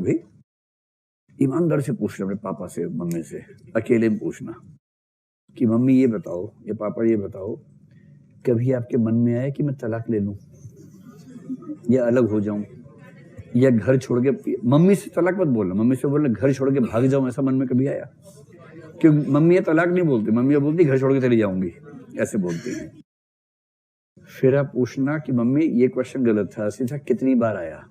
कभी, ईमानदार से पूछना अपने पापा से, मम्मी से, अकेले में पूछना कि मम्मी ये बताओ या पापा ये बताओ, कभी आपके मन में आया कि मैं तलाक ले लूं या अलग हो जाऊं या घर छोड़ के, मम्मी से तलाक मत बोलना, मम्मी से बोलना घर छोड़ के भाग जाऊं, ऐसा मन में कभी आया? क्योंकि मम्मी ये तलाक नहीं बोलती, मम्मी बोलती घर छोड़ के चली जाऊंगी, ऐसे बोलती हैं। फिर आप पूछना कि मम्मी ये क्वेश्चन गलत था, सीधा कितनी बार आया?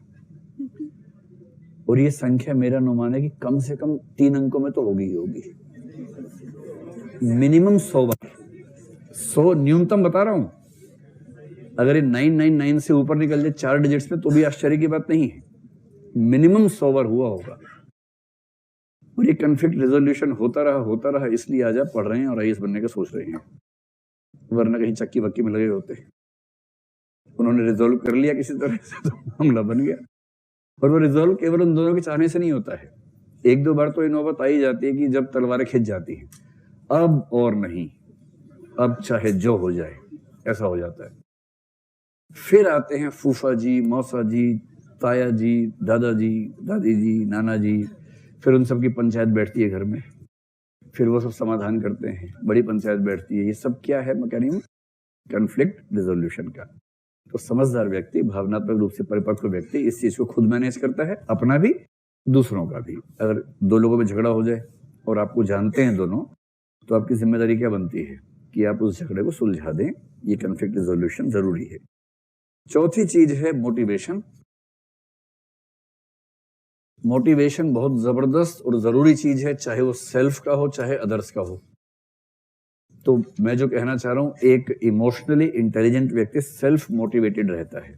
और ये संख्या मेरा अनुमान है कि कम से कम 3 अंकों में तो होगी ही होगी, मिनिमम 100 बार। 100 न्यूनतम बता रहा हूं, अगर ये 999 से ऊपर निकल जाए 4 डिजिट्स में तो भी आश्चर्य की बात नहीं है, मिनिमम 100 बार हुआ होगा। और ये कॉन्फ्लिक्ट रेजोल्यूशन होता रहा, इसलिए आज आप पढ़ रहे हैं और आईएएस बनने का सोच रहे हैं, वरना कहीं चक्की बक्की में लगे होते। उन्होंने रिजोल्व कर लिया किसी तरह से तो हमला बन गया। और वो रिजोल्व केवल उन दोनों के चाहने से नहीं होता है, 1-2 बार तो ये नौबत आई जाती है कि जब तलवारें खिंच जाती हैं, अब और नहीं, अब चाहे जो हो जाए, ऐसा हो जाता है। फिर आते हैं फूफा जी, मौसा जी, ताया जी, दादाजी, दादी जी, नाना जी, फिर उन सबकी पंचायत बैठती है घर में, फिर वो सब समाधान करते हैं, बड़ी पंचायत बैठती है। ये सब क्या है? मैकेनिज्म कॉन्फ्लिक्ट रिजोल्यूशन का। तो समझदार व्यक्ति, भावनात्मक रूप से परिपक्व व्यक्ति इस चीज को खुद मैनेज करता है, अपना भी, दूसरों का भी। अगर 2 लोगों में झगड़ा हो जाए और आपको जानते हैं दोनों, तो आपकी जिम्मेदारी क्या बनती है कि आप उस झगड़े को सुलझा दें। ये कॉन्फ्लिक्ट रिजोल्यूशन जरूरी है। चौथी चीज है मोटिवेशन। मोटिवेशन बहुत जबरदस्त और जरूरी चीज है, चाहे वो सेल्फ का हो चाहे अदर्स का हो। तो मैं जो कहना चाह रहा हूं, एक इमोशनली इंटेलिजेंट व्यक्ति सेल्फ मोटिवेटेड रहता है।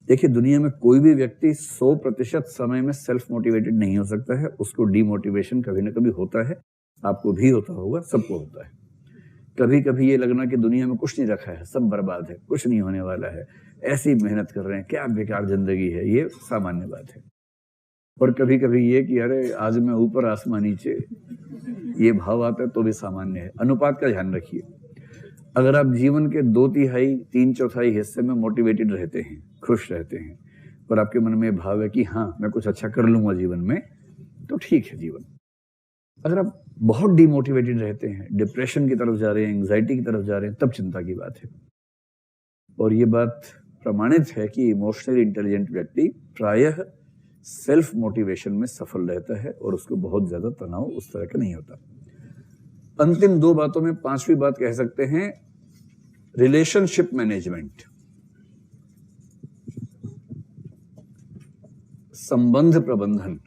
देखिए, दुनिया में कोई भी व्यक्ति 100% समय में सेल्फ मोटिवेटेड नहीं हो सकता है, उसको डीमोटिवेशन कभी ना कभी होता है। आपको भी होता होगा, सबको होता है। कभी कभी ये लगना कि दुनिया में कुछ नहीं रखा है, सब बर्बाद है, कुछ नहीं होने वाला है, ऐसी मेहनत कर रहे हैं, क्या बेकार जिंदगी है, ये सामान्य बात है। और कभी कभी ये कि अरे आज मैं ऊपर आसमान नीचे, ये भाव आता है तो भी सामान्य है। अनुपात का ध्यान रखिए। अगर आप जीवन के 2/3 3/4 हिस्से में मोटिवेटेड रहते हैं, खुश रहते हैं, और आपके मन में भाव है कि हाँ मैं कुछ अच्छा कर लूंगा जीवन में, तो ठीक है जीवन। अगर आप बहुत डिमोटिवेटेड रहते हैं, डिप्रेशन की तरफ जा रहे हैं, एंग्जाइटी की तरफ जा रहे हैं, तब चिंता की बात है। और ये बात प्रमाणित है कि इमोशनली इंटेलिजेंट व्यक्ति प्रायः सेल्फ मोटिवेशन में सफल रहता है और उसको बहुत ज्यादा तनाव उस तरह का नहीं होता। अंतिम 2 बातों में 5वीं बात कह सकते हैं, रिलेशनशिप मैनेजमेंट। संबंध प्रबंधन।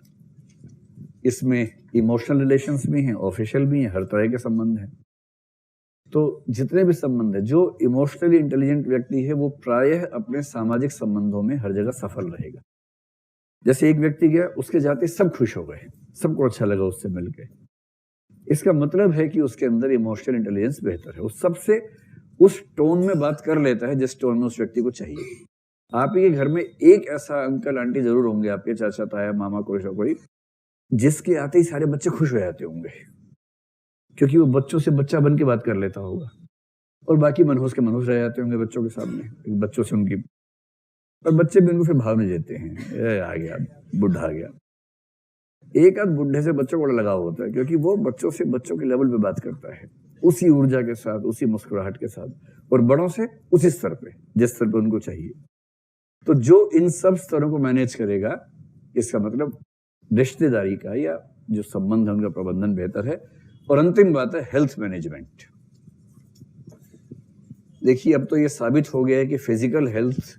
इसमें इमोशनल रिलेशंस भी हैं, ऑफिशियल भी हैं, हर तरह के संबंध हैं। तो जितने भी संबंध है, जो इमोशनली इंटेलिजेंट व्यक्ति है वो प्रायः अपने सामाजिक संबंधों में हर जगह सफल रहेगा। जैसे एक व्यक्ति गया, उसके जाते सब खुश हो गए, सबको अच्छा लगा उससे मिलके, इसका मतलब है कि उसके अंदर इमोशनल इंटेलिजेंस बेहतर है। उस सबसे उस टोन में बात कर लेता है जिस टोन में उस व्यक्ति को चाहिए। आप ही के घर में एक ऐसा अंकल आंटी जरूर होंगे, आपके चाचा ताया मामा कोई, जिसके आते ही सारे बच्चे खुश हो जाते होंगे, क्योंकि वो बच्चों से बच्चा बन के बात कर लेता होगा, और बाकी मनहूस के मनहूस रह जाते होंगे बच्चों के सामने, बच्चों से उनकी, और बच्चे भी उनको फिर भाव नहीं देते हैं, आ गया बुढ़ा आ गया। एक आध बुढ़े से बच्चों को लगाव होता है, क्योंकि वो बच्चों से बच्चों के लेवल पे बात करता है, उसी ऊर्जा के साथ, उसी मुस्कुराहट के साथ, और बड़ों से उसी स्तर पे, जिस स्तर पे उनको चाहिए। तो जो इन सब स्तरों को मैनेज करेगा, इसका मतलब रिश्तेदारी का या जो संबंध है उनका प्रबंधन बेहतर है। और अंतिम बात है हेल्थ मैनेजमेंट। देखिए, अब तो ये साबित हो गया है कि फिजिकल हेल्थ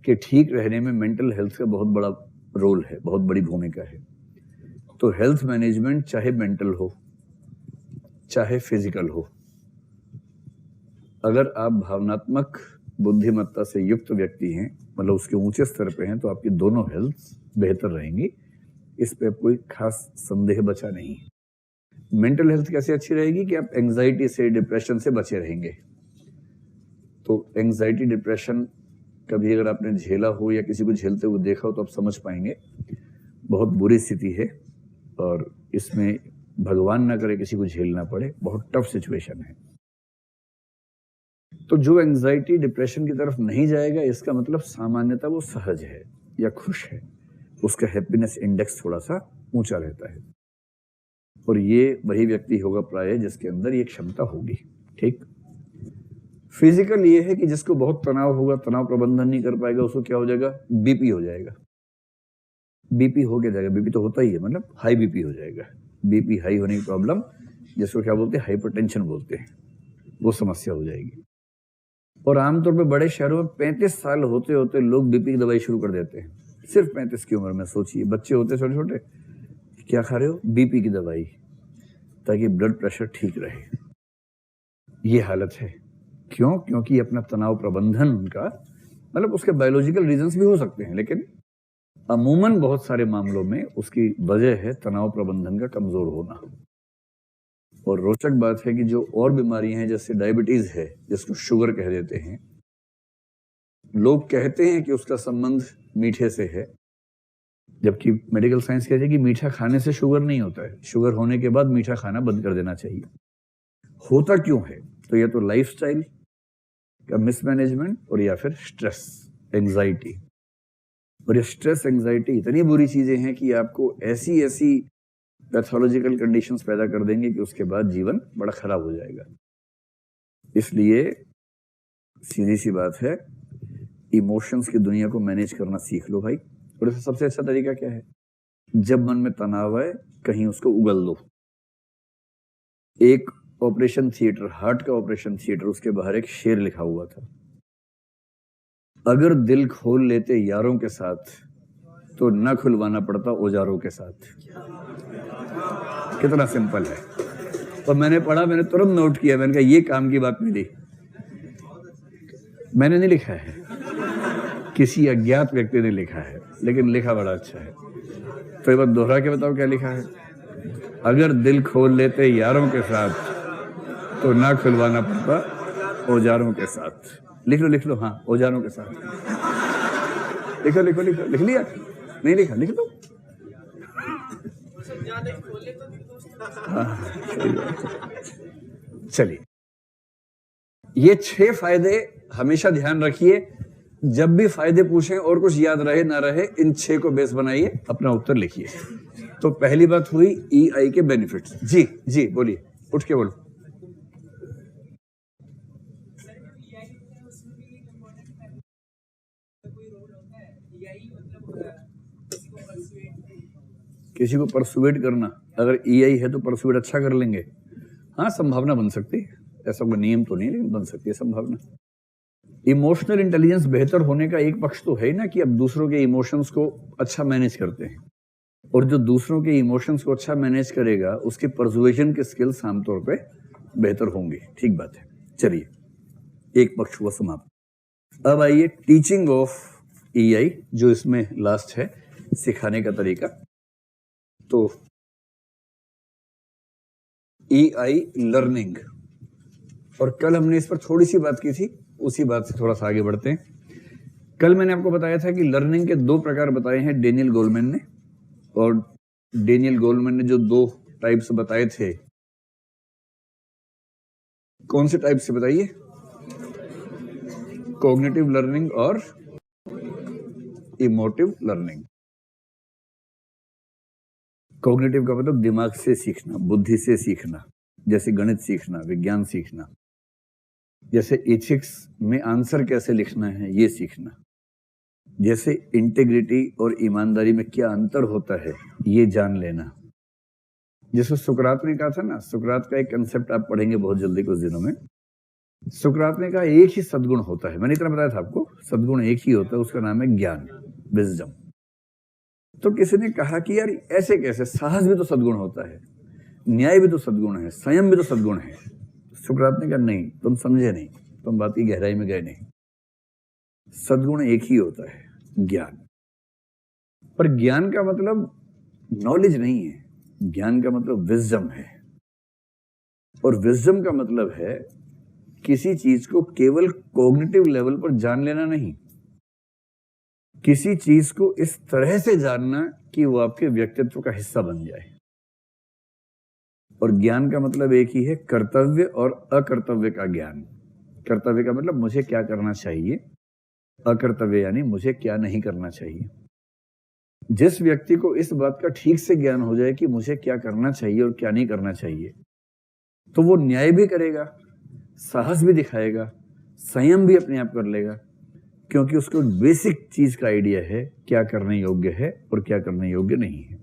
के ठीक रहने में मेंटल हेल्थ का बहुत बड़ा रोल है, बहुत बड़ी भूमिका है। तो हेल्थ मैनेजमेंट चाहे मेंटल हो चाहे फिजिकल हो, अगर आप भावनात्मक बुद्धिमत्ता से युक्त व्यक्ति हैं, मतलब उसके ऊंचे स्तर पे हैं, तो आपकी दोनों हेल्थ बेहतर रहेंगी, इस पे कोई खास संदेह बचा नहीं है। मेंटल हेल्थ कैसे अच्छी रहेगी कि आप एंजाइटी से, डिप्रेशन से बचे रहेंगे। तो एंजाइटी डिप्रेशन कभी अगर आपने झेला हो या किसी को झेलते हुए देखा हो तो आप समझ पाएंगे, बहुत बुरी स्थिति है, और इसमें भगवान ना करे किसी को झेलना पड़े, बहुत टफ सिचुएशन है। तो जो एंजाइटी डिप्रेशन की तरफ नहीं जाएगा, इसका मतलब सामान्यतः वो सहज है या खुश है, उसका हैप्पीनेस इंडेक्स थोड़ा सा ऊंचा रहता है। और ये वही व्यक्ति होगा प्राय जिसके अंदर ये क्षमता होगी। ठीक। फिजिकल ये है कि जिसको बहुत तनाव होगा, तनाव प्रबंधन नहीं कर पाएगा, उसको क्या हो जाएगा, बीपी हो जाएगा। बीपी हो क्या जाएगा, बीपी तो होता ही है, मतलब हाई बीपी हो जाएगा। बीपी हाई होने की प्रॉब्लम, जिसको क्या बोलते हैं, हाइपरटेंशन बोलते हैं, वो समस्या हो जाएगी। और आमतौर पे बड़े शहरों में 35 साल होते होते लोग बीपी की दवाई शुरू कर देते हैं। सिर्फ 35 की उम्र में। सोचिए, बच्चे होते छोटे छोटे, क्या खा रहे हो, बीपी की दवाई, ताकि ब्लड प्रेशर ठीक रहे। ये हालत है। क्यों? क्योंकि अपना तनाव प्रबंधन उनका, मतलब उसके बायोलॉजिकल रीजंस भी हो सकते हैं, लेकिन अमूमन बहुत सारे मामलों में उसकी वजह है तनाव प्रबंधन का कमजोर होना। और रोचक बात है कि जो और बीमारियां हैं, जैसे डायबिटीज है, जिसको शुगर कह देते हैं, लोग कहते हैं कि उसका संबंध मीठे से है, जबकि मेडिकल साइंस कहती है कि मीठा खाने से शुगर नहीं होता है, शुगर होने के बाद मीठा खाना बंद कर देना चाहिए। होता क्यों है? तो या तो लाइफस्टाइल का मिसमैनेजमेंट, और या फिर स्ट्रेस, एंजाइटी। और ये स्ट्रेस एंजाइटी इतनी बुरी चीजें हैं कि आपको ऐसी ऐसी पैथोलॉजिकल कंडीशंस पैदा कर देंगे कि उसके बाद जीवन बड़ा खराब हो जाएगा। इसलिए सीधी सी बात है, इमोशंस की दुनिया को मैनेज करना सीख लो भाई। और इसका सबसे अच्छा तरीका क्या है? जब मन में तनाव आए, कहीं उसको उगल दो। एक ऑपरेशन थिएटर, हार्ट का ऑपरेशन थिएटर, उसके बाहर एक शेर लिखा हुआ था, अगर दिल खोल लेते यारों के साथ तो न खुलवाना पड़ता औजारों के साथ। कितना सिंपल है। और मैंने पढ़ा, मैंने तुरंत नोट किया, मैंने कहा ये काम की बात मिली। मैंने नहीं लिखा है, किसी अज्ञात व्यक्ति ने लिखा है, लेकिन लिखा बड़ा अच्छा है। तो ये बात दोहरा के बताओ क्या लिखा है। अगर दिल खोल लेते यारों के साथ तो ना खुलवाना पड़ता औजारों के साथ। लिख लो लिख लो, हाँ, औजारों के साथ। लिखो लिखो लिखो, लिख लिया? नहीं लिखा, लिख लो। चलिए, ये 6 फायदे हमेशा ध्यान रखिए। जब भी फायदे पूछें और कुछ याद रहे ना रहे, इन 6 को बेस बनाइए, अपना उत्तर लिखिए। तो पहली बात हुई EI के बेनिफिट्स। जी जी बोलिए, उठ के बोलो। किसी को परसुएट करना, अगर EI है तो परसुएट अच्छा कर लेंगे। हाँ, संभावना बन सकती है, ऐसा कोई नियम तो नहीं, लेकिन बन सकती है संभावना। इमोशनल इंटेलिजेंस बेहतर होने का एक पक्ष तो है ना कि अब दूसरों के इमोशंस को अच्छा मैनेज करते हैं, और जो दूसरों के इमोशंस को अच्छा मैनेज करेगा, उसके परसुएशन के स्किल्स आमतौर पे बेहतर होंगे। ठीक बात है। चलिए, एक पक्ष हुआ समाप्त। अब आइए टीचिंग ऑफ EI, जो इसमें लास्ट है, सिखाने का तरीका। तो EI लर्निंग, और कल हमने इस पर थोड़ी सी बात की थी, उसी बात से थोड़ा सा आगे बढ़ते हैं। कल मैंने आपको बताया था कि लर्निंग के 2 प्रकार बताए हैं डेनियल गोलमैन ने, और डेनियल गोलमैन ने जो 2 टाइप्स बताए थे, कौन से टाइप से बताइए? कॉग्निटिव लर्निंग और इमोटिव लर्निंग। कॉग्निटिव का मतलब दिमाग से सीखना, बुद्धि से सीखना, जैसे गणित सीखना, विज्ञान सीखना, जैसे एथिक्स में आंसर कैसे लिखना है ये सीखना, जैसे इंटेग्रिटी और ईमानदारी में क्या अंतर होता है ये जान लेना। जैसे सुकरात ने कहा था ना, सुकरात का एक कंसेप्ट आप पढ़ेंगे बहुत जल्दी कुछ दिनों में। सुकरात ने कहा एक ही सद्गुण होता है, मैंने इतना बताया था आपको, सद्गुण एक ही होता है, उसका नाम है ज्ञान, विजडम। तो किसी ने कहा कि यार ऐसे कैसे, साहस भी तो सद्गुण होता है, न्याय भी तो सद्गुण है, संयम भी तो सद्गुण है। सुकरात ने कहा नहीं, तुम समझे नहीं, तुम बात की गहराई में गए नहीं। सद्गुण एक ही होता है, ज्ञान। पर ज्ञान का मतलब नॉलेज नहीं है, ज्ञान का मतलब विजडम है। और विजडम का मतलब है किसी चीज को केवल कॉग्निटिव लेवल पर जान लेना नहीं, किसी चीज को इस तरह से जानना कि वो आपके व्यक्तित्व का हिस्सा बन जाए। और ज्ञान का मतलब एक ही है, कर्तव्य और अकर्तव्य का ज्ञान। कर्तव्य का मतलब मुझे क्या करना चाहिए, अकर्तव्य यानी मुझे क्या नहीं करना चाहिए। जिस व्यक्ति को इस बात का ठीक से ज्ञान हो जाए कि मुझे क्या करना चाहिए और क्या नहीं करना चाहिए, तो वो न्याय भी करेगा, साहस भी दिखाएगा, संयम भी अपने आप कर लेगा, क्योंकि उसको बेसिक चीज का आइडिया है क्या करने योग्य है और क्या करने योग्य नहीं है।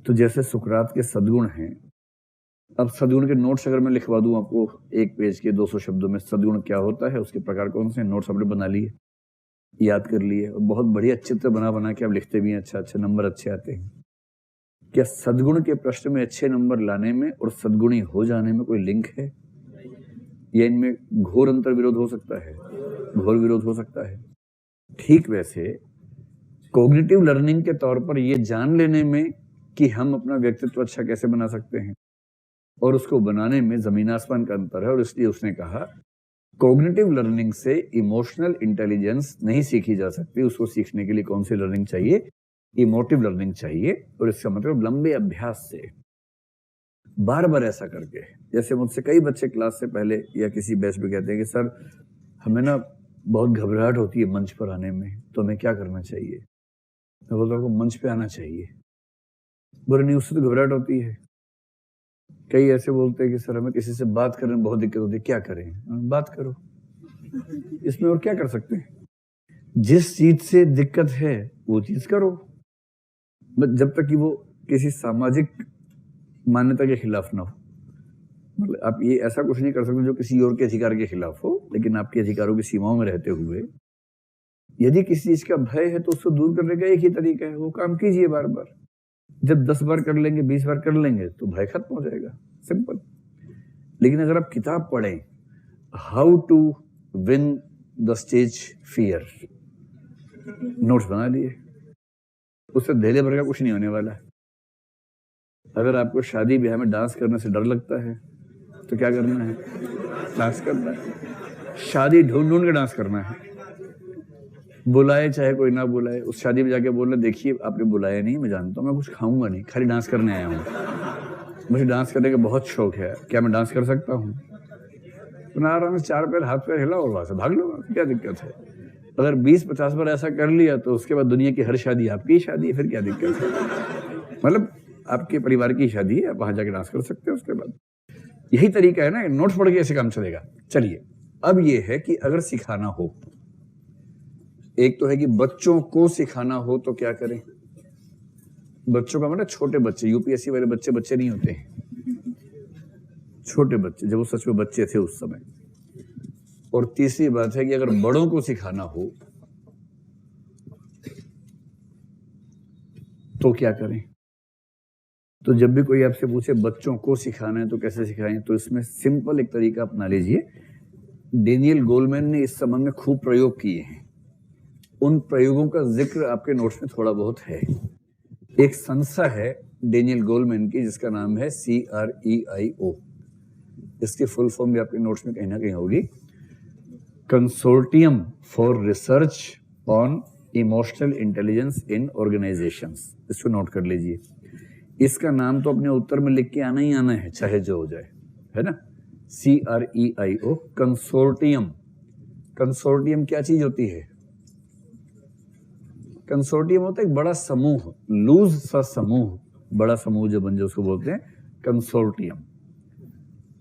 तो जैसे सुकरात के सद्गुण हैं, अब सद्गुण के नोट्स अगर मैं लिखवा दूं आपको एक पेज के 200 शब्दों में, सद्गुण क्या होता है, उसके प्रकार कौन से, नोट्स आपने बना लिए, याद कर लिए, और बहुत बढ़िया चित्र बना के आप लिखते भी हैं, अच्छा नंबर अच्छे आते हैं। क्या सद्गुण के प्रश्न में अच्छे नंबर लाने में और सद्गुणी हो जाने में कोई लिंक है? या इनमें घोर अंतर विरोध हो सकता है? घोर विरोध हो सकता है। ठीक वैसे कॉग्निटिव लर्निंग के तौर पर यह जान लेने में कि हम अपना व्यक्तित्व अच्छा कैसे बना सकते हैं और उसको बनाने में जमीन आसमान का अंतर है, और इसलिए उसने कहा कॉग्निटिव लर्निंग से इमोशनल इंटेलिजेंस नहीं सीखी जा सकती, उसको सीखने के लिए कौन सी लर्निंग चाहिए? इमोटिव लर्निंग चाहिए। और इसका मतलब लंबे अभ्यास से, बार बार ऐसा करके। जैसे मुझसे कई बच्चे क्लास से पहले या किसी बैच में कहते हैं कि सर हमें ना बहुत घबराहट होती है मंच पर आने में, तो हमें क्या करना चाहिए? मैं बोलता हूँ मंच पे आना चाहिए। बुरी नहीं, उससे तो घबराहट होती है। कई ऐसे बोलते हैं कि सर हमें किसी से बात करने में बहुत दिक्कत होती है, क्या करें? बात करो, इसमें और क्या कर सकते हैं? जिस चीज से दिक्कत है वो चीज करो, जब तक कि वो किसी सामाजिक मान्यता के खिलाफ ना हो। मतलब आप ये ऐसा कुछ नहीं कर सकते जो किसी और के अधिकार के खिलाफ हो, लेकिन आपके अधिकारों की सीमाओं में रहते हुए यदि किसी चीज का भय है तो उसको दूर करने का एक ही तरीका है, वो काम कीजिए बार बार। जब 10 बार कर लेंगे, 20 बार कर लेंगे तो भय खत्म हो जाएगा, सिंपल। लेकिन अगर आप किताब पढ़ें how to win the stage fear, notes बना लिए, उससे धेले भर का कुछ नहीं होने वाला है। अगर आपको शादी ब्याह में डांस करने से डर लगता है तो क्या करना है? डांस करना है। शादी ढूंढ ढूंढ के डांस करना है, बुलाए चाहे कोई ना बुलाए। उस शादी में जाके बोलना देखिए आपने बुलाया नहीं, मैं जानता हूँ, मैं कुछ खाऊंगा नहीं, खाली डांस करने आया हूँ, मुझे डांस करने का बहुत शौक है, क्या मैं डांस कर सकता हूँ? तो आराम से 4 पैर हाथ पैर हिलाओ और वहां से भाग लो, क्या दिक्कत है? अगर 20-50 बार ऐसा कर लिया तो उसके बाद दुनिया की हर शादी आपकी शादी है, फिर क्या दिक्कत है? मतलब आपके परिवार की शादी है, आप वहां जाके डांस कर सकते हैं। उसके बाद यही तरीका है ना, नोट्स पढ़ के ऐसे काम चलेगा। चलिए, अब ये है कि अगर सिखाना हो, एक तो है कि बच्चों को सिखाना हो तो क्या करें? बच्चों का मतलब छोटे बच्चे, यूपीएससी वाले बच्चे बच्चे नहीं होते हैं, छोटे बच्चे, जब वो सच में बच्चे थे उस समय। और तीसरी बात है कि अगर बड़ों को सिखाना हो तो क्या करें? तो जब भी कोई आपसे पूछे बच्चों को सिखाना है तो कैसे सिखाएं, तो इसमें सिंपल एक तरीका अपना लीजिए। डेनियल गोलमैन ने इस संबंध में खूब प्रयोग किए हैं, उन प्रयोगों का जिक्र आपके नोट्स में थोड़ा बहुत है। एक संस्था है डेनियल गोलमैन की जिसका नाम है CREIO, इसकी फुल फॉर्म भी आपके नोट्स में कहीं ना कहीं होगी, consortium for research on emotional intelligence in organisations. इसको नोट कर लीजिए। इसका नाम तो अपने उत्तर में लिख के आना ही आना है, चाहे जो हो जाए, है ना? CREIO, consortium. कंसोर्टियम क्या चीज होती है? कंसोर्टियम होता है एक बड़ा समूह, लूज सा समूह, बड़ा समूह जो बन जाए उसको बोलते हैं consortium.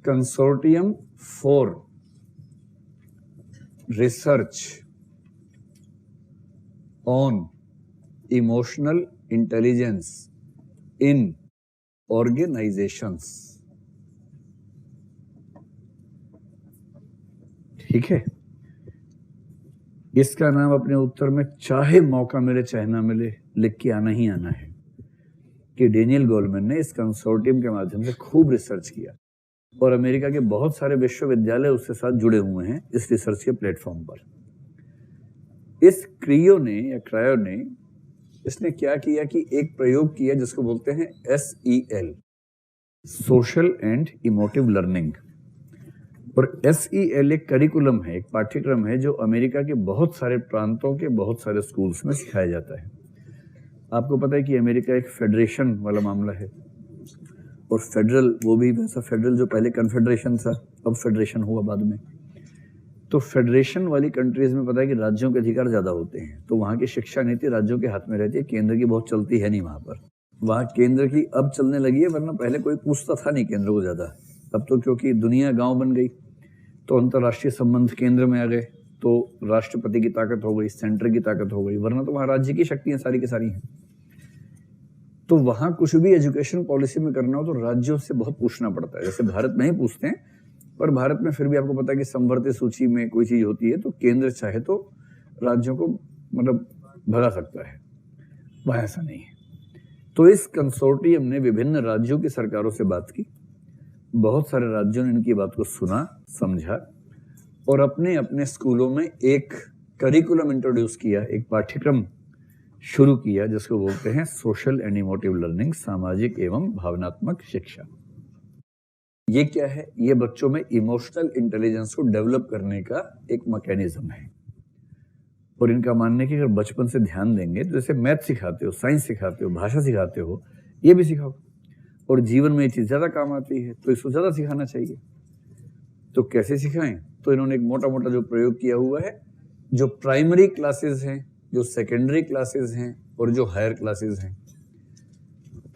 Consortium for research on emotional intelligence in organisations. ठीक है, इसका नाम अपने उत्तर में चाहे मौका मिले चाहे ना मिले लिख के आना ही आना है कि डेनियल गोलमैन ने इस कंसोर्टियम के माध्यम से खूब रिसर्च किया और अमेरिका के बहुत सारे विश्वविद्यालय उसके साथ जुड़े हुए हैं इस रिसर्च के प्लेटफॉर्म पर। इस क्रियो ने या क्रायो ने इसने क्या किया कि एक प्रयोग किया जिसको बोलते हैं SEL, social and emotive learning. और SEL एक करिकुलम है, एक पाठ्यक्रम है जो अमेरिका के बहुत सारे प्रांतों के बहुत सारे स्कूल्स में सिखाया जाता है। आपको पता है कि अमेरिका एक फेडरेशन वाला मामला है और फेडरल, वो भी वैसा फेडरल जो पहले कन्फेडरेशन था, अब फेडरेशन हुआ बाद में। तो फेडरेशन वाली कंट्रीज में पता है कि राज्यों के अधिकार ज्यादा होते हैं, तो वहां की शिक्षा नीति राज्यों के हाथ में रहती है, केंद्र की बहुत चलती है नहीं वहां पर। वहां केंद्र की अब चलने लगी है, वरना पहले कोई पूछता था नहीं केंद्र को ज्यादा। अब तो क्योंकि दुनिया गांव बन गई तो अंतर्राष्ट्रीय संबंध केंद्र में आ गए, तो राष्ट्रपति की ताकत हो गई, सेंटर की ताकत हो गई, वरना तो वहां राज्य की शक्तियां सारी की सारी हैं। तो वहां कुछ भी एजुकेशन पॉलिसी में करना हो तो राज्यों से बहुत पूछना पड़ता है। जैसे भारत में ही पूछते हैं, पर भारत में फिर भी आपको पता है कि संवर्धित सूची में कोई चीज होती है तो केंद्र चाहे तो राज्यों को मतलब भगा सकता है, वहां ऐसा नहीं है। तो इस कंसोर्टियम ने विभिन्न राज्यों की सरकारों से बात की, बहुत सारे राज्यों ने इनकी बात को सुना, समझा और अपने अपने स्कूलों में एक करिकुलम इंट्रोड्यूस किया, एक पाठ्यक्रम शुरू किया जिसको बोलते हैं सोशल एंड इमोटिव लर्निंग, सामाजिक एवं भावनात्मक शिक्षा। ये क्या है? ये बच्चों में इमोशनल इंटेलिजेंस को डेवलप करने का एक मैकेनिज्म है। और इनका मानना है कि अगर बचपन से ध्यान देंगे तो जैसे मैथ सिखाते हो, साइंस सिखाते हो, भाषा सिखाते हो, ये भी सिखाओ और जीवन में ये चीज ज्यादा काम आती है तो इसको ज्यादा सिखाना चाहिए। तो कैसे सिखाएं? तो इन्होंने एक मोटा मोटा जो प्रयोग किया हुआ है, जो प्राइमरी क्लासेस हैं, जो सेकेंडरी क्लासेस हैं और जो हायर क्लासेस हैं।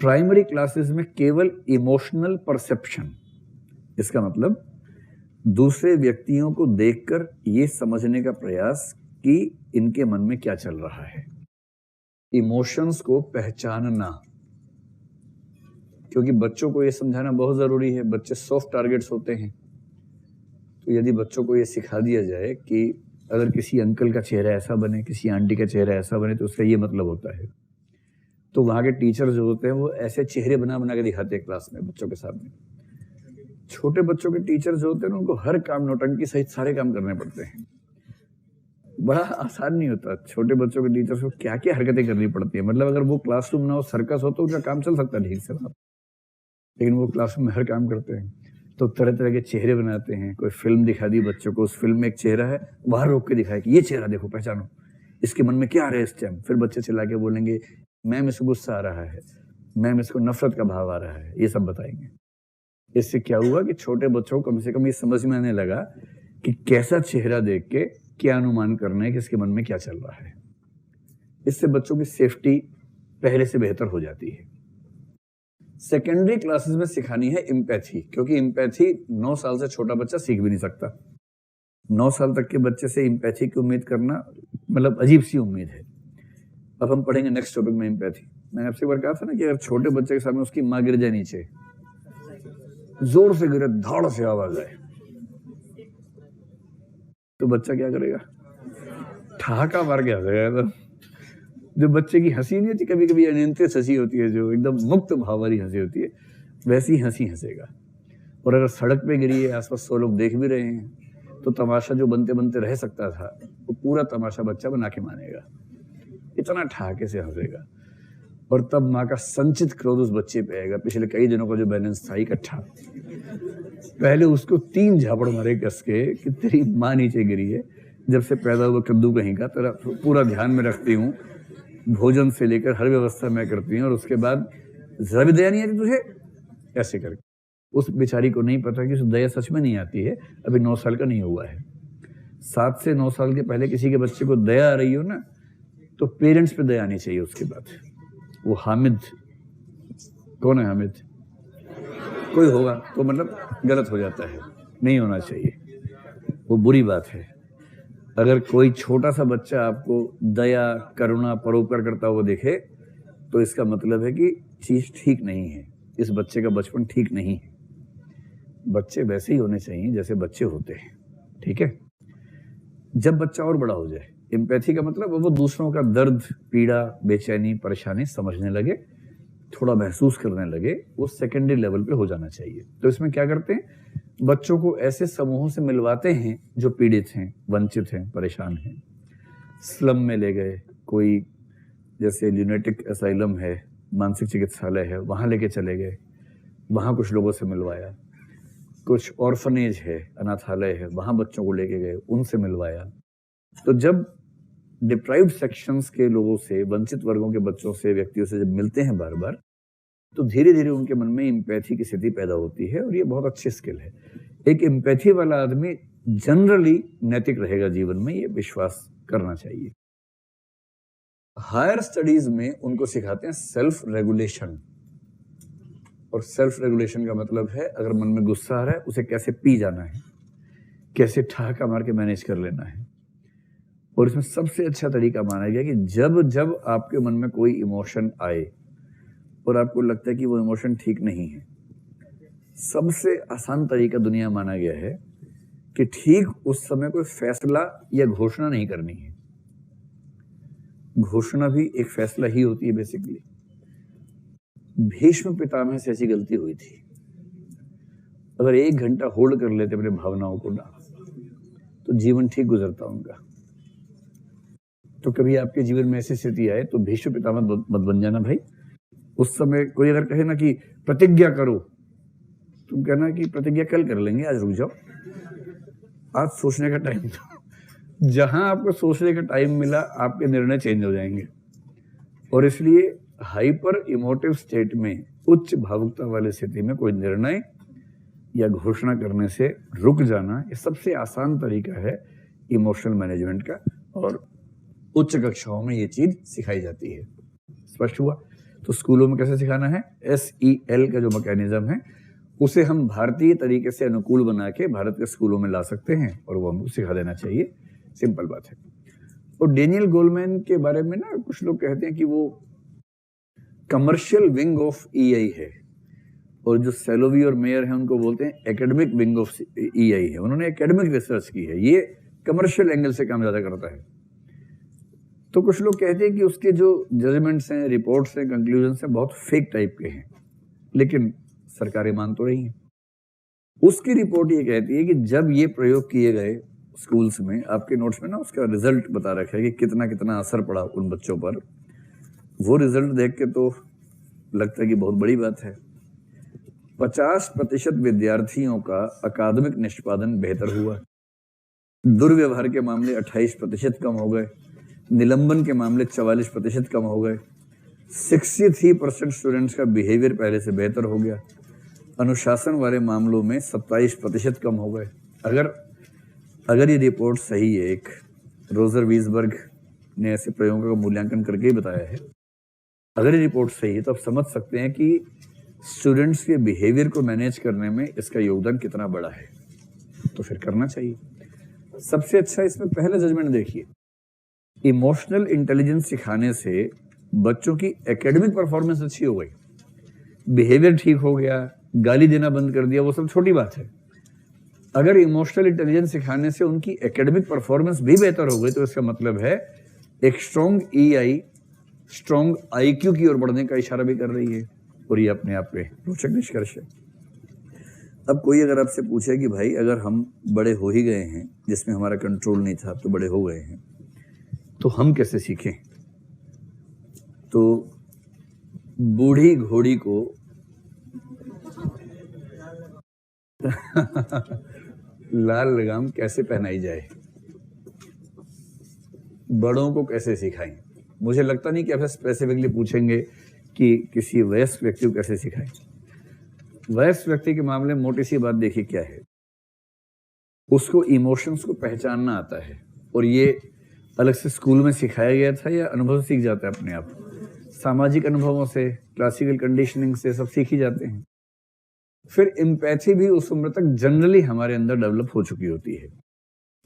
प्राइमरी क्लासेस में केवल इमोशनल परसेप्शन, इसका मतलब दूसरे व्यक्तियों को देखकर ये समझने का प्रयास कि इनके मन में क्या चल रहा है, इमोशंस को पहचानना। क्योंकि बच्चों को ये समझाना बहुत जरूरी है, बच्चे सॉफ्ट टारगेट्स होते हैं। तो यदि बच्चों को ये सिखा दिया जाए कि अगर किसी अंकल का चेहरा ऐसा बने, किसी आंटी का चेहरा ऐसा बने तो उसका ये मतलब होता है, तो वहां के टीचर जो होते हैं वो ऐसे चेहरे बना बना के दिखाते हैं क्लास में बच्चों के सामने। छोटे बच्चों के टीचर जो होते हैं उनको हर काम नौटंकी सहित सारे काम करने पड़ते हैं, बड़ा आसान नहीं होता। छोटे बच्चों के टीचर्स को क्या क्या हरकतें करनी पड़ती है, मतलब अगर वो क्लासरूम ना हो, सर्कस हो तो उनका काम चल सकता है ठीक से वहां, लेकिन वो क्लासरूम में हर काम करते हैं। तो तरह तरह के चेहरे बनाते हैं। कोई फिल्म दिखा दी बच्चों को, उस फिल्म में एक चेहरा है, बाहर रोक के दिखाया कि ये चेहरा देखो, पहचानो, इसके मन में क्या आ रहा है इस टाइम। फिर बच्चे चिल्ला के बोलेंगे मैम इसको गुस्सा आ रहा है, मैम इसको नफरत का भाव आ रहा है, ये सब बताएंगे। इससे क्या हुआ कि छोटे बच्चों को कम से कम ये समझ में आने लगा कि कैसा चेहरा देख के क्या अनुमान करना है कि इसके मन में क्या चल रहा है। इससे बच्चों की सेफ्टी पहले से बेहतर हो जाती है। सेकेंडरी क्लासेस में सिखानी है एम्पैथी, क्योंकि एम्पैथी 9 साल से छोटा बच्चा सीख भी नहीं सकता। 9 साल तक के बच्चे से एम्पैथी की उम्मीद करना मतलब अजीब सी उम्मीद है। अब हम पढ़ेंगे नेक्स्ट टॉपिक में एम्पैथी। मैंने आपसे एक बार कहा था ना कि अगर छोटे बच्चे के सामने उसकी माँ गिर जाए नीचे, जोर से गिरे, धाड़ से आवाज आए, तो बच्चा क्या करेगा? ठहाका मार के हंसेगा। तो जो बच्चे की हंसी नहीं होती, कभी कभी अनियंत्रित हंसी होती है, जो एकदम मुक्त भाव वाली हंसी होती है, वैसी हंसी हंसेगा। और अगर सड़क पे गिरी है, आसपास 100 लोग देख भी रहे हैं, तो तमाशा जो बनते बनते रह सकता था वो पूरा तमाशा बच्चा बना के मानेगा, इतना ठहाके से हंसेगा। और तब माँ का संचित क्रोध उस बच्चे पे आएगा, पिछले कई दिनों का जो बैलेंस था इकट्ठा। पहले उसको 3 झापड़ मारे कस के कि तेरी माँ नीचे गिरी है, जब से पैदा हुआ कद्दू कहीं का, तेरा पूरा ध्यान में रखती हूँ, भोजन से लेकर हर व्यवस्था मैं करती हूँ, और उसके बाद जरा भी दया नहीं आती तुझे, ऐसे करके। उस बेचारी को नहीं पता कि उस दया सच में नहीं आती है, अभी 9 साल का नहीं हुआ है। 7 से 9 साल के पहले किसी के बच्चे को दया आ रही हो ना, तो पेरेंट्स पे दया आनी चाहिए उसके बाद। वो हामिद, कौन है हामिद? कोई होगा तो मतलब गलत हो जाता है, नहीं होना चाहिए, वो बुरी बात है। अगर कोई छोटा सा बच्चा आपको दया, करुणा, परोपकार करता हुआ देखे तो इसका मतलब है कि चीज ठीक नहीं है, इस बच्चे का बचपन ठीक नहीं है। बच्चे वैसे ही होने चाहिए जैसे बच्चे होते हैं, ठीक है। जब बच्चा और बड़ा हो जाए, एम्पैथी का मतलब वो दूसरों का दर्द, पीड़ा, बेचैनी, परेशानी समझने लगे, थोड़ा महसूस करने लगे, वो सेकेंडरी लेवल पे हो जाना चाहिए। तो इसमें क्या करते हैं, बच्चों को ऐसे समूहों से मिलवाते हैं जो पीड़ित हैं, वंचित हैं, परेशान हैं। स्लम में ले गए, कोई जैसे ल्यूनेटिक असाइलम है, मानसिक चिकित्सालय है, वहां लेके चले गए, वहां कुछ लोगों से मिलवाया। कुछ ऑर्फनेज है, अनाथालय है, वहां बच्चों को लेके गए, उनसे मिलवाया। तो जब डिप्राइव्ड सेक्शंस के लोगों से, वंचित वर्गों के बच्चों से, व्यक्तियों से जब मिलते हैं बार बार, तो धीरे धीरे उनके मन में एम्पैथी की स्थिति पैदा होती है, और ये बहुत अच्छी स्किल है। एक एम्पैथी वाला आदमी जनरली नैतिक रहेगा जीवन में, ये विश्वास करना चाहिए। हायर स्टडीज में उनको सिखाते हैं सेल्फ रेगुलेशन, और सेल्फ रेगुलेशन का मतलब है अगर मन में गुस्सा आ रहा है उसे कैसे पी जाना है, कैसे ठहाका मार के मैनेज कर लेना है। और इसमें सबसे अच्छा तरीका माना गया कि जब जब आपके मन में कोई इमोशन आए और आपको लगता है कि वो इमोशन ठीक नहीं है, सबसे आसान तरीका दुनिया माना गया है कि ठीक उस समय कोई फैसला या घोषणा नहीं करनी है। घोषणा भी एक फैसला ही होती है बेसिकली। भीष्म पितामह से ऐसी गलती हुई थी, अगर 1 घंटा होल्ड कर लेते अपने भावनाओं को ना, तो जीवन ठीक गुजरता उनका। तो कभी आपके जीवन में ऐसी स्थिति आए तो भीष्म पितामह मत बन जाना भाई। उस समय कोई अगर कहे ना कि प्रतिज्ञा करो, तुम कहना कि प्रतिज्ञा कल कर लेंगे, आज रुक जाओ, आज सोचने का टाइम था। जहां आपको सोचने का टाइम मिला आपके निर्णय चेंज हो जाएंगे। और इसलिए हाइपर इमोटिव स्टेट में, उच्च भावुकता वाली स्थिति में कोई निर्णय या घोषणा करने से रुक जाना, ये सबसे आसान तरीका है इमोशनल मैनेजमेंट का, और उच्च कक्षाओं में ये चीज सिखाई जाती है। स्पष्ट हुआ? तो स्कूलों में कैसे सिखाना है? SEL का जो मैकेनिज्म है उसे हम भारतीय तरीके से अनुकूल बना के भारत के स्कूलों में ला सकते हैं, और वो हमको सिखा देना चाहिए। सिंपल बात है। और डेनियल गोलमैन के बारे में ना कुछ लोग कहते हैं कि वो कमर्शियल विंग ऑफ EI है, और जो सेलोवी और मेयर हैं उनको बोलते हैं एकेडमिक विंग ऑफ EI है। उन्होंने एकेडमिक रिसर्च की है, ये कमर्शियल एंगल से काम ज्यादा करता है। तो कुछ लोग कहते हैं कि उसके जो जजमेंट्स हैं, रिपोर्ट्स हैं, कंक्लूजन्स हैं, बहुत फेक टाइप के हैं, लेकिन सरकारें मान तो रही हैं। उसकी रिपोर्ट ये कहती है कि जब ये प्रयोग किए गए स्कूल्स में, आपके नोट्स में ना उसका रिजल्ट बता रखा है कि कितना कितना असर पड़ा उन बच्चों पर। वो रिजल्ट देख के तो लगता है कि बहुत बड़ी बात है। 50% विद्यार्थियों का अकादमिक निष्पादन बेहतर हुआ, दुर्व्यवहार के मामले 28% कम हो गए, निलंबन के मामले 44% कम हो गए, 63% स्टूडेंट्स का बिहेवियर पहले से बेहतर हो गया, अनुशासन वाले मामलों में 27% कम हो गए। अगर ये रिपोर्ट सही है, एक रोजर वीसबर्ग ने ऐसे प्रयोगों का मूल्यांकन करके ही बताया है, अगर ये रिपोर्ट सही है तो आप समझ सकते हैं कि स्टूडेंट्स के बिहेवियर को मैनेज करने में इसका योगदान कितना बड़ा है। तो फिर करना चाहिए। सबसे अच्छा इसमें पहला जजमेंट देखिए, इमोशनल इंटेलिजेंस सिखाने से बच्चों की एकेडमिक परफॉर्मेंस अच्छी हो गई, बिहेवियर ठीक हो गया, गाली देना बंद कर दिया, वो सब छोटी बात है। अगर इमोशनल इंटेलिजेंस सिखाने से उनकी एकेडमिक परफॉर्मेंस भी बेहतर हो गई तो इसका मतलब है एक स्ट्रॉन्ग EI, स्ट्रॉन्ग IQ की ओर बढ़ने का इशारा भी कर रही है, और ये अपने आप पे रोचक निष्कर्ष है। अब कोई अगर आपसे पूछे कि भाई अगर हम बड़े हो ही गए हैं, जिसमें हमारा कंट्रोल नहीं था, तो बड़े हो गए हैं, तो हम कैसे सीखें? तो बूढ़ी घोड़ी को लाल लगाम कैसे पहनाई जाए, बड़ों को कैसे सिखाएं? मुझे लगता नहीं कि आप स्पेसिफिकली पूछेंगे कि किसी वयस्क व्यक्ति को कैसे सिखाएं। वयस्क व्यक्ति के मामले में मोटी सी बात देखिए क्या है, उसको इमोशंस को पहचानना आता है, और ये अलग से स्कूल में सिखाया गया था या अनुभव सीख जाता है अपने आप? सामाजिक अनुभवों से, क्लासिकल कंडीशनिंग से सब सीख ही जाते हैं। फिर एम्पैथी भी उस उम्र तक जनरली हमारे अंदर डेवलप हो चुकी होती है।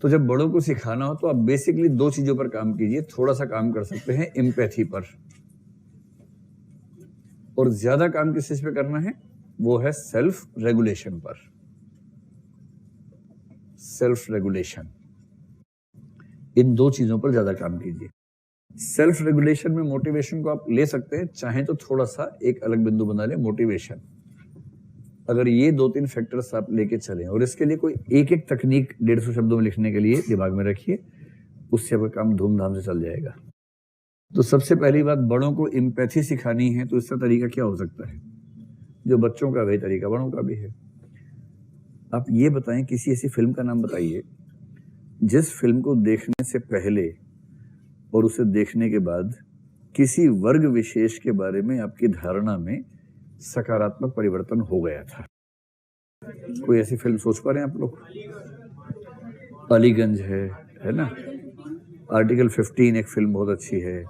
तो जब बड़ों को सिखाना हो तो आप बेसिकली 2 चीजों पर काम कीजिए। थोड़ा सा काम कर सकते हैं एम्पैथी पर, और ज्यादा काम किस चीज पे करना है? वो है सेल्फ रेगुलेशन पर। सेल्फ रेगुलेशन, इन 2 चीजों पर ज्यादा काम कीजिए। सेल्फ रेगुलेशन में मोटिवेशन को आप ले सकते हैं, चाहे तो थोड़ा सा एक अलग बिंदु बना ले मोटिवेशन। अगर ये 2-3 फैक्टर्स आप लेके चलें, और इसके लिए कोई एक तकनीक 150 शब्दों में लिखने के लिए दिमाग में रखिए, उससे आपका काम धूमधाम से चल जाएगा। तो सबसे पहली बात, बड़ों को एम्पैथी सिखानी है तो इसका तरीका क्या हो सकता है? जो बच्चों का वही तरीका बड़ों का भी है। आप ये बताएं, किसी ऐसी फिल्म का नाम बताइए जिस फिल्म को देखने से पहले और उसे देखने के बाद किसी वर्ग विशेष के बारे में आपकी धारणा में सकारात्मक परिवर्तन हो गया था। कोई ऐसी फिल्म सोच पा रहे हैं आप लोग? अलीगंज है ना, आर्टिकल 15 एक फिल्म बहुत अच्छी है।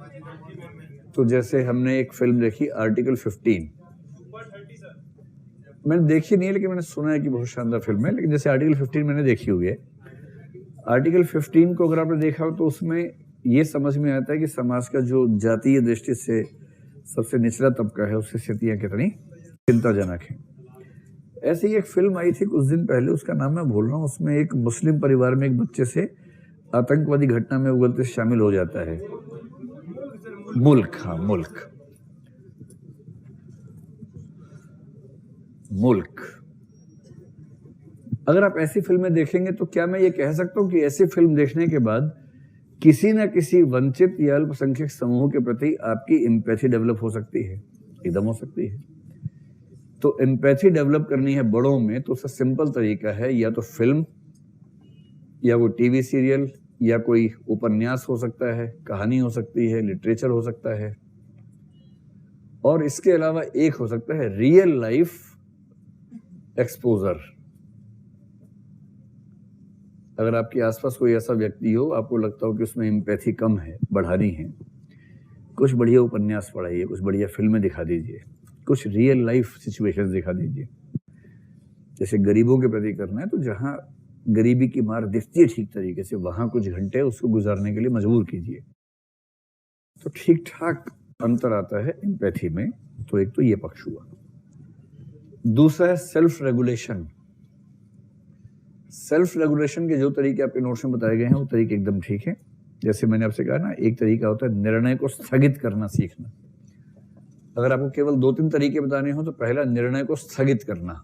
तो जैसे हमने एक फिल्म देखी आर्टिकल 15, मैंने देखी नहीं है लेकिन मैंने सुना है कि बहुत शानदार फिल्म है। लेकिन जैसे आर्टिकल 15 मैंने देखी हुई है, आर्टिकल 15 को अगर आपने देखा हो तो उसमें ये समझ में आता है कि समाज का जो जातीय दृष्टि से सबसे निचला तबका है उसकी स्थितियां कितनी चिंताजनक है। ऐसे ही एक फिल्म आई थी कुछ दिन पहले, उसका नाम मैं भूल रहा हूँ। उसमें एक मुस्लिम परिवार में एक बच्चे से आतंकवादी घटना में वो गलती से शामिल हो जाता है। मुल्क, हाँ मुल्क। अगर आप ऐसी फिल्में देखेंगे तो क्या मैं ये कह सकता हूं कि ऐसी फिल्म देखने के बाद किसी न किसी वंचित या अल्पसंख्यक समूह के प्रति आपकी एम्पैथी डेवलप हो सकती है? एकदम हो सकती है। तो एम्पैथी डेवलप करनी है बड़ों में तो उसका सिंपल तरीका है, या तो फिल्म या वो टीवी सीरियल या कोई उपन्यास हो सकता है, कहानी हो सकती है, लिटरेचर हो सकता है, और इसके अलावा एक हो सकता है रियल लाइफ एक्सपोजर। अगर आपके आसपास कोई ऐसा व्यक्ति हो, आपको लगता हो कि उसमें एम्पैथी कम है, बढ़ानी है, कुछ बढ़िया उपन्यास पढ़ाइए, कुछ बढ़िया फिल्में दिखा दीजिए, कुछ रियल लाइफ सिचुएशंस दिखा दीजिए। जैसे गरीबों के प्रति करना है तो जहां गरीबी की मार दिखती है ठीक तरीके से, वहां कुछ घंटे उसको गुजारने के लिए मजबूर कीजिए। तो ठीक ठाक अंतर आता है एम्पैथी में। तो एक तो ये पक्ष हुआ। दूसरा है सेल्फ रेगुलेशन। सेल्फ रेगुलेशन के जो तरीके आपके नोट्स में बताए गए हैं वो तरीके एकदम ठीक है। जैसे मैंने आपसे कहा ना, एक तरीका होता है निर्णय को स्थगित करना सीखना। अगर आपको केवल 2-3 तरीके बताने हो तो पहला, निर्णय को स्थगित करना।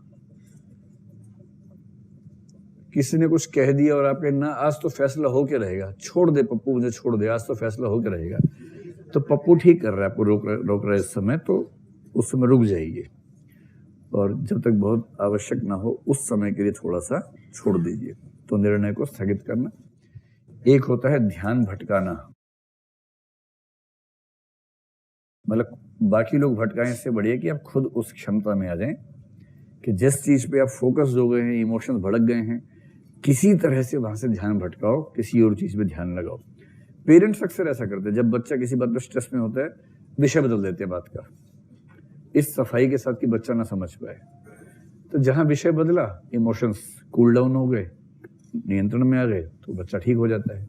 किसी ने कुछ कह दिया और आपके ना, आज तो फैसला होके रहेगा, छोड़ दे पप्पू, मुझे छोड़ दे, आज तो फैसला होके रहेगा। तो पप्पू ठीक कर रहा है, आपको रोक रहा है इस समय, तो उस समय रुक जाइए, और जब तक बहुत आवश्यक ना हो उस समय के लिए थोड़ा सा छोड़ दीजिए। तो निर्णय को स्थगित करना। एक होता है ध्यान भटकाना, मतलब बाकी लोग भटकाएं, इससे बढ़िया कि आप खुद उस क्षमता में आ जाएं कि जिस चीज पे आप फोकस हो गए हैं, इमोशंस भड़क गए हैं, किसी तरह से वहां से ध्यान भटकाओ, किसी और चीज पे ध्यान लगाओ। पेरेंट्स अक्सर ऐसा करते हैं, जब बच्चा किसी बात पर स्ट्रेस में होता है विषय बदल देते हैं बात का, इस सफाई के साथ कि बच्चा ना समझ पाए। तो जहां विषय बदला, इमोशंस कूल डाउन हो गए, नियंत्रण में आ गए, तो बच्चा ठीक हो जाता है।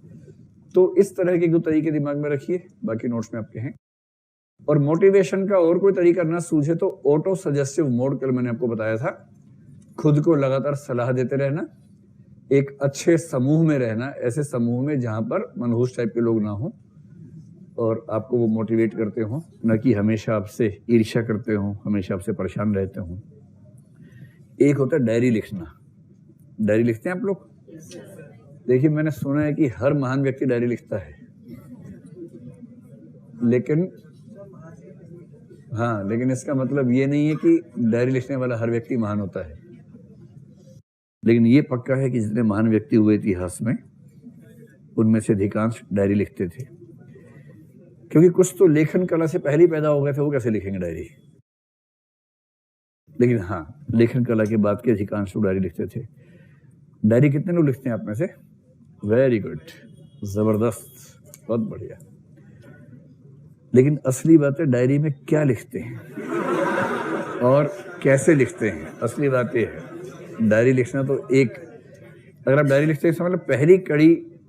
तो इस तरह के 2 तरीके दिमाग में रखिए, बाकी नोट्स में आपके हैं। और मोटिवेशन का और कोई तरीका ना सूझे तो ऑटो सजेस्टिव मोड, कल मैंने आपको बताया था, खुद को लगातार सलाह देते रहना, एक अच्छे समूह में रहना, ऐसे समूह में जहां पर मनहूस टाइप के लोग ना हो और आपको वो मोटिवेट करते हो, न कि हमेशा आपसे ईर्ष्या करते हो, हमेशा आपसे परेशान रहते हो। एक होता है डायरी लिखना। डायरी लिखते हैं आप लोग? देखिए, मैंने सुना है कि हर महान व्यक्ति डायरी लिखता है, लेकिन हाँ, लेकिन इसका मतलब ये नहीं है कि डायरी लिखने वाला हर व्यक्ति महान होता है। लेकिन ये पक्का है कि जितने महान व्यक्ति हुए इतिहास में, उनमें से अधिकांश डायरी लिखते थे, क्योंकि कुछ तो लेखन कला से पहले पैदा हो गए थे, वो कैसे लिखेंगे डायरी। लेकिन हाँ, लेखन कला के बाद के अधिकांश लोग डायरी लिखते थे। डायरी कितने लोग लिखते हैं आप में से? वेरी गुड, जबरदस्त, बहुत बढ़िया। लेकिन असली बात है, डायरी में क्या लिखते हैं और कैसे लिखते हैं, असली बात ये है। डायरी लिखना तो एक, अगर आप डायरी लिखते हैं मतलब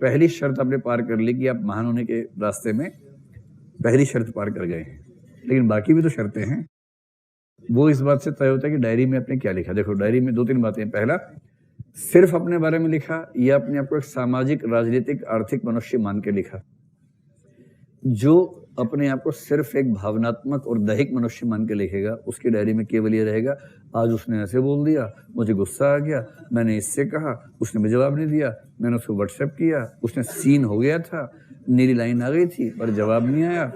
पहली शर्त आपने पार कर ली कि आप महान होने के रास्ते में पहली शर्त पार कर गए हैं। लेकिन बाकी भी तो शर्तें हैं। वो इस बात से तय होता है कि डायरी में आपने क्या लिखा। देखो, डायरी में 2-3 बातें हैं। पहला, सिर्फ अपने बारे में लिखा या अपने आप को एक सामाजिक, राजनीतिक, आर्थिक मनुष्य मान के लिखा। जो अपने आप को सिर्फ एक भावनात्मक और दैहिक मनुष्य मान के लिखेगा, उसकी डायरी में केवल ये रहेगा, आज उसने ऐसे बोल दिया, मुझे गुस्सा आ गया, मैंने इससे कहा, उसने मुझे जवाब नहीं दिया, मैंने उसको व्हाट्सएप किया, उसने सीन हो गया था, नीली लाइन आ गई थी पर जवाब नहीं आया,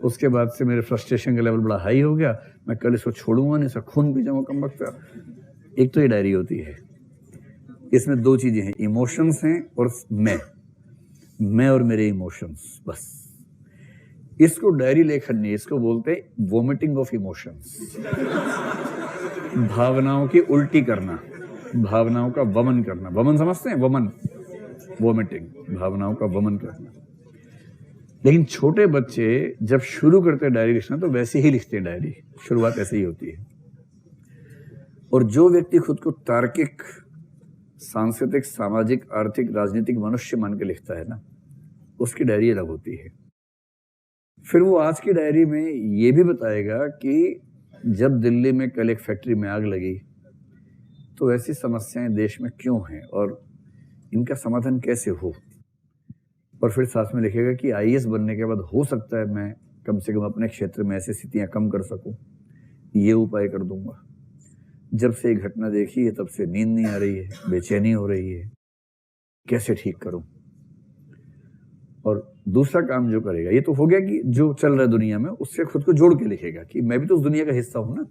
उसके बाद से मेरे फ्रस्ट्रेशन का लेवल बड़ा हाई हो गया, मैं कल इसको छोड़ूंगा नहीं, इसका खून पी जाऊंगा कम वक्त। एक तो ये डायरी होती है, इसमें 2 चीजें हैं, इमोशंस हैं और मैं और मेरे इमोशंस, बस। इसको डायरी लेखन नहीं, इसको बोलते हैं वोमिटिंग ऑफ इमोशंस। भावनाओं की उल्टी करना, भावनाओं का वमन करना। वमन समझते हैं? वमन वोमिटिंग, भावनाओं का वमन करना। लेकिन छोटे बच्चे जब शुरू करते हैं डायरी लिखना तो वैसे ही लिखते हैं डायरी, शुरुआत ऐसे ही होती है। और जो व्यक्ति खुद को तार्किक, सांस्कृतिक, सामाजिक, आर्थिक, राजनीतिक मनुष्य मान के लिखता है ना, उसकी डायरी अलग होती है। फिर वो आज की डायरी में ये भी बताएगा कि जब दिल्ली में कल एक फैक्ट्री में आग लगी तो ऐसी समस्याएं देश में क्यों हैं और इनका समाधान कैसे हो। और फिर साथ में लिखेगा कि आईएएस बनने के बाद हो सकता है मैं कम से कम अपने क्षेत्र में ऐसी स्थितियां कम कर सकूं, ये उपाय कर दूंगा। जब से ये घटना देखी है तब से नींद नहीं आ रही है, बेचैनी हो रही है, कैसे ठीक करूं। और दूसरा काम जो करेगा, ये तो हो गया कि जो चल रहा है दुनिया में उससे खुद को जोड़ के लिखेगा कि मैं भी तो उस दुनिया का हिस्सा हूं ना।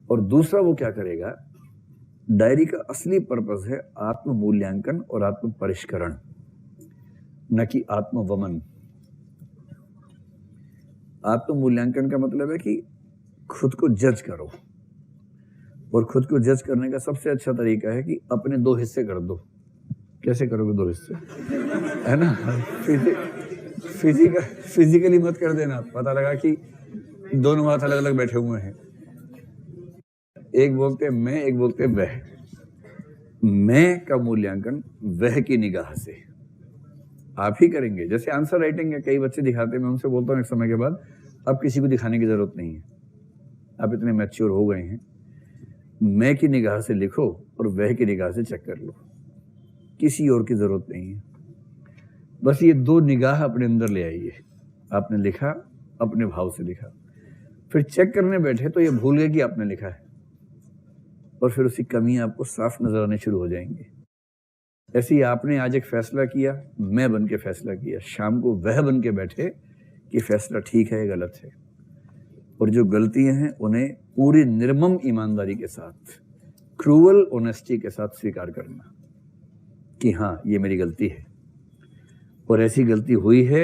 और दूसरा वो क्या करेगा, डायरी का असली पर्पस है आत्म मूल्यांकन और आत्म परिष्करण, न कि आत्म वमन। आत्म मूल्यांकन का मतलब है कि खुद को जज करो, और खुद को जज करने का सबसे अच्छा तरीका है कि अपने दो हिस्से कर दो। कैसे करोगे दो हिस्से, है ना? फिजिकली मत कर देना, पता लगा कि दोनों हाथ अलग अलग बैठे हुए हैं, एक बोलते मैं, एक बोलते वह। मैं का मूल्यांकन वह की निगाह से आप ही करेंगे। जैसे आंसर राइटिंग है, कई बच्चे दिखाते हैं, मैं उनसे बोलता हूँ एक समय के बाद अब किसी को दिखाने की जरूरत नहीं है, आप इतने मैच्योर हो गए हैं, मैं की निगाह से लिखो और वह की निगाह से चेक कर लो, किसी और की जरूरत नहीं है। बस ये दो निगाह अपने अंदर ले आइए। आपने लिखा, अपने भाव से लिखा, फिर चेक करने बैठे तो ये भूल गए कि आपने लिखा है, और फिर उसकी कमी आपको साफ नजर आने शुरू हो जाएंगे। ऐसे ही आपने आज एक फैसला किया, मैं बन के फैसला किया, शाम को वह बन के बैठे कि फैसला ठीक है या गलत है। और जो गलतियां हैं उन्हें पूरी निर्मम ईमानदारी के साथ, क्रूअल ऑनेस्टी के साथ स्वीकार करना कि हाँ ये मेरी गलती है और ऐसी गलती हुई है।